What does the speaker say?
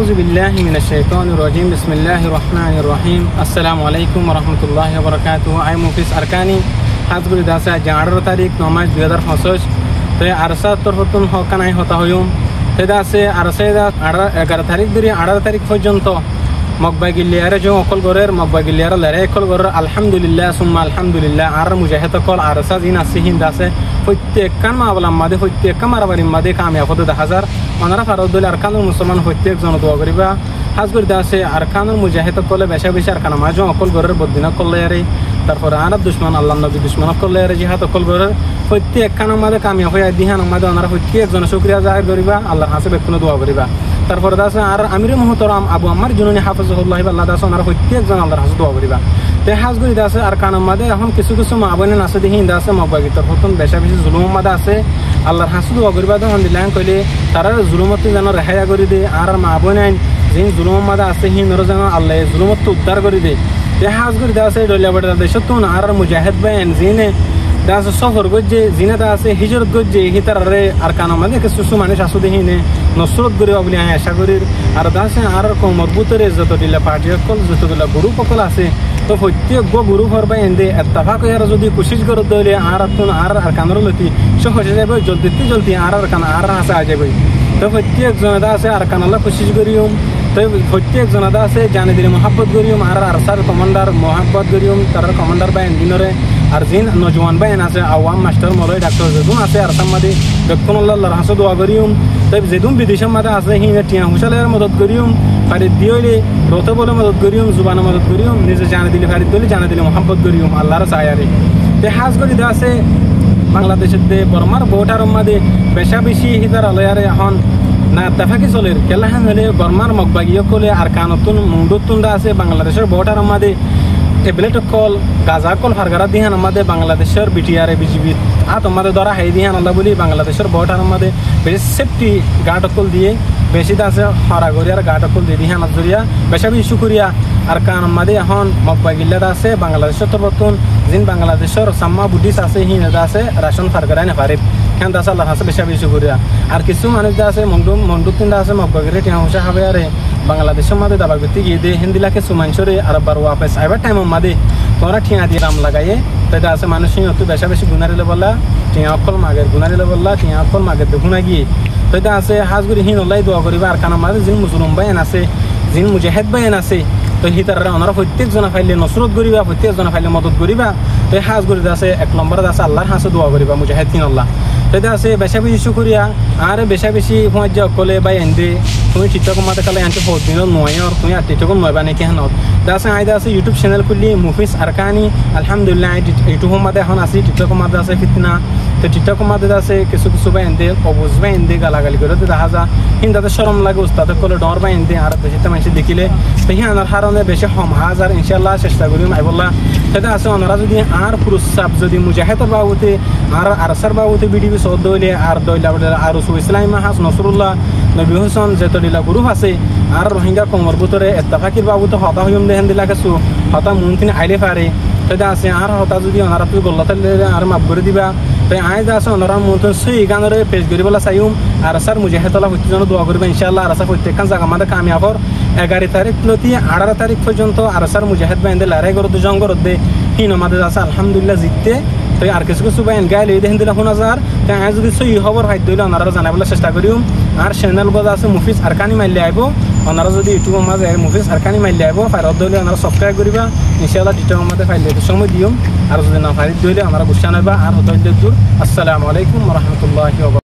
أعوذ بالله من الشيطان الرجيم بسم الله الرحمن الرحيم السلام عليكم ورحمة الله وبركاته أي مفيس أركاني حزب الداسة جانر تاريخ نماز 2025 तो आरसा तरफतून हो का नाही होता हो येऊन तेदासे आरसा 11 तारीख धरी 18 तारीख पर्यंत मकबा गिल्लियार जो अकल गोरेर मकबा गिल्लियार लरे अकल गोरेर अल्हम्दुलिल्लाह सुम्मा अल्हम्दुलिल्लाह आर मुजाहिद अकल आरसा जिन आसे हिंदासे प्रत्येकान मावलामध्ये प्रत्येका माराबारीमध्ये कामयाब होते 10,000 ওনারা ফারুদ্দুল আরকানুল মুসলমান প্রত্যেক জন দোয়া করিবা হাজ করে দাসে আরকানুল মুজাহিদ কলে বেশা বেশি আরকানা মাঝ অকল গরের বদিনা করলে আরে তারপর আরব দুশমন আল্লাহ নবী দুশমন করলে আরে জিহাদ অকল গরের প্রত্যেক কানার মাঝে কামিয়াব হয়ে দিহান মাঝে ওনারা প্রত্যেক জন শুকরিয়া জাহির করিবা আল্লাহর কাছে বেকুন দোয়া করিবা তারপর দাসে আর আমির মুহতারাম আবু আম্মার জুনুনি হাফিজাহুল্লাহ আল্লাহ দাসে ওনারা প্রত্যেক জন আল্লাহর কাছে দোয়া করিবা তে হাজ করে দাসে আরকানার মাঝে এখন কিছু কিছু মাবনে নাসে দিহিন দাসে মবাগিত প্রথম বেশা বেশি জুলুম মাঝে আছে আল্লাহর কাছে দোয়া করিবা তখন দিলাম কইলে তারা জুলুমত যেন রেহাই করে দে আর মা বোন যিনি জুলুম মাদা আছে হিনর যেন আল্লাহ জুলুমত উদ্ধার করে দে তে হাজ করে দেওয়া আছে ডলিয়া বাটার দেশতুন আর মুজাহিদ বাইন যিনি দাস সফর গজ্জে যিনি তা আছে হিজরত গজ্জে হিতারে আর কানা মানে কিছু মানুষ আসুদে হিনে নসরত করিবা বলে আমি আশা করি আর দাসে আর মজবুতরে যত দিলা পার্টি সকল যতগুলা গ্রুপ সকল আছে তো প্রত্যেক গ্রুপ হরবাই এনে এত্তাফাক হয়ে যদি কোশিশ করে দিলে আর কানার লতি সহজে যাবে জলদি আর কানা আর আসা যাবে তো প্রত্যেক জনতা আছে আর কানাল্লা কোশিশ করিম তো প্রত্যেক জনতা আছে জানি দিলে মহাব্বত করিম আর আরসার কমান্ডার মহাব্বত করিম তার কমান্ডার বা ইঞ্জিনিয়ারে আর যিন নজওয়ান বাইন আছে আওয়াম মাস্টার মলয় ডাক্তার যেদুন আছে আরসার মাঝে বেকুন আল্লাহর হাসে দোয়া করিম তো যেদুন বিদেশের মাঝে আছে হি টিয়া হুসালের মদত করিম ফারিদ দিলে রত বলে মদত করিম জুবানে মদত করিম নিজে জানি দিলে ফারিদ দিলে জানি দিলে মহাব্বত করিম আল্লাহর চায়ারে তে হাজ করি দা আছে বাংলাদেশের বর্মার ভোটার মাঝে বেশা বেশি হিতার আলয়ারে এখন না তাফাকি চলের কেলাহান হলে বর্মার মকবাগিয় কলে আর কানতুন মুন্ডুতুন্ডা আছে বাংলাদেশের ভোটার মাঝে ট্যাবলেট কল গাজা কল ফারগারা দিহান আমাদের বাংলাদেশের বিটিআরে বিজিবি আমাদের দ্বারা হাই দিহান আল্লাহ বলি বাংলাদেশের ভোটার আমাদের বেশি সেফটি গার্ড কল দিয়ে বেশি আছে হরাগরিয়ার গার্ড কল দিয়ে দিহান জরিয়া বেশা বেশি করিয়া আর কান আমাদের এখন মকবাগিল্লার আছে বাংলাদেশের তরফতুন যিন বাংলাদেশের সাম্মা বুদ্ধিস আছে হিনেদা আছে রাশন ফারগারাই নেপারে হ্যাঁ দাস আল্লাহ হাসে বেশা বেশি করিয়া আর কিছু মানুষ আছে মন্ডুতিনটা আছে মকবাগিরে টিয়া হুসা হবে আরে বাংলাদেশের মাঝে দাবা করতে গিয়ে দে হিন্দিলাকে সুমানসরে আর বার ওয়াপস আইবার টাইমের মাঝে তোরা ঠিয়া দিয়ে দাম লাগাইয়ে তাই আছে মানুষ একটু বেশা বেশি গুনারিলে বললা টিয়া অকল মাগের গুনারিলে বললা টিয়া অকল মাগের দেখুনা গিয়ে তাই আছে হাজগুড়ি হিন ওলাই দোয়া করিবা আর কানার মাঝে যিনি মুসলিম বাইন আছে যিনি মুজাহিদ বাইন আছে তো হিতারা ওনারা প্রত্যেক জনা ফাইলে নসরত করিবা প্রত্যেক জনা ফাইলে মদত করিবা তো হাজগুড়ি আছে 1 নম্বরে আছে আল্লাহর হাসে দোয়া করিবা মুজাহিদ হিন আল্লাহ তাই আছে বেশা বেশি শুকরিয়া আর বেশা বেশি পৌঁছ কলে বাই এনে তুমি ঠিকঠাক মাতে কালে আনতে 4 দিন নয় আর তুমি আর ঠিকঠাক নয় বানে কেন দাসে আইদা আছে ইউটিউব চ্যানেল খুললি মুফিস আরকানি আলহামদুলিল্লাহ ইউটিউব মাতে এখন আছে ঠিকঠাক মাতে আছে ফিতনা তো ঠিকঠাক মাতে আছে কিছু কিছু বাই এনে অবুজ বাই এনে গালাগালি করে দেখা যা হিন্দাতে শরম লাগে উস্তাদ কলে ডর বাই এনে আর বেশি মানুষ দেখিলে সেই আনার হারণে বেশি সমাজ আর ইনশাআল্লাহ চেষ্টা করিম আইবল্লাহ সেটা আছে ওনারা যদি আর পুরুষাপ যদি মুজাহিদর বাবুতে আর আরসার বাবুতে বিডিবি সদ দইলে আর দইলা আর ইসলাম হাস নসরুল্লাহ নবী হোসেন যেতলিলা গ্রুপ আছে আর রোহিঙ্গা কমর ভিতরে এত্তাফাকির বাবুতে হতা হইম দেহেন দিলা কিছু হতা মুনতিন আইলে পারে সেটা আছে আর হতা যদি ওনারা তুই গল্লা তাহলে আর মাফ করে দিবা তাই আইজ আছে ওনারা মতো সেই গানের পেশ করিবলা চাইম আর স্যার মুজাহিদলা প্রত্যেকজন দোয়া করবে ইনশাআল্লাহ আর স্যার প্রত্যেকখান জায়গা আমাদের কামিয়াবর 11 তারিখ লতি 18 তারিখ পর্যন্ত আর স্যার মুজাহিদ বাইন্দে লড়াই করতে জং করতে হিন আমাদের আছে আলহামদুলিল্লাহ জিততে তো আর কিছু কিছু বাইন গাইলে দেখেন দিলা 1000 তাই আজ যদি সই খবর হাইত দিলে ওনারা জানাবলে চেষ্টা করিম আর চ্যানেল গজ আছে মুফিস আরকানি মাইলে আইব ওনারা যদি ইউটিউবের মাঝে মুফিস আরকানি মাইলে আইব ফাইরত দিলে ওনারা সাবস্ক্রাইব করিবা ইনশাআল্লাহ ডিটেলের মাঝে ফাইলে সময় দিম আর যদি না ফাইল দিলে ওনারা গুছা নাইবা আর হতো দূর আসসালামু আলাইকুম ওয়া রাহমাতুল্লাহি ওয়া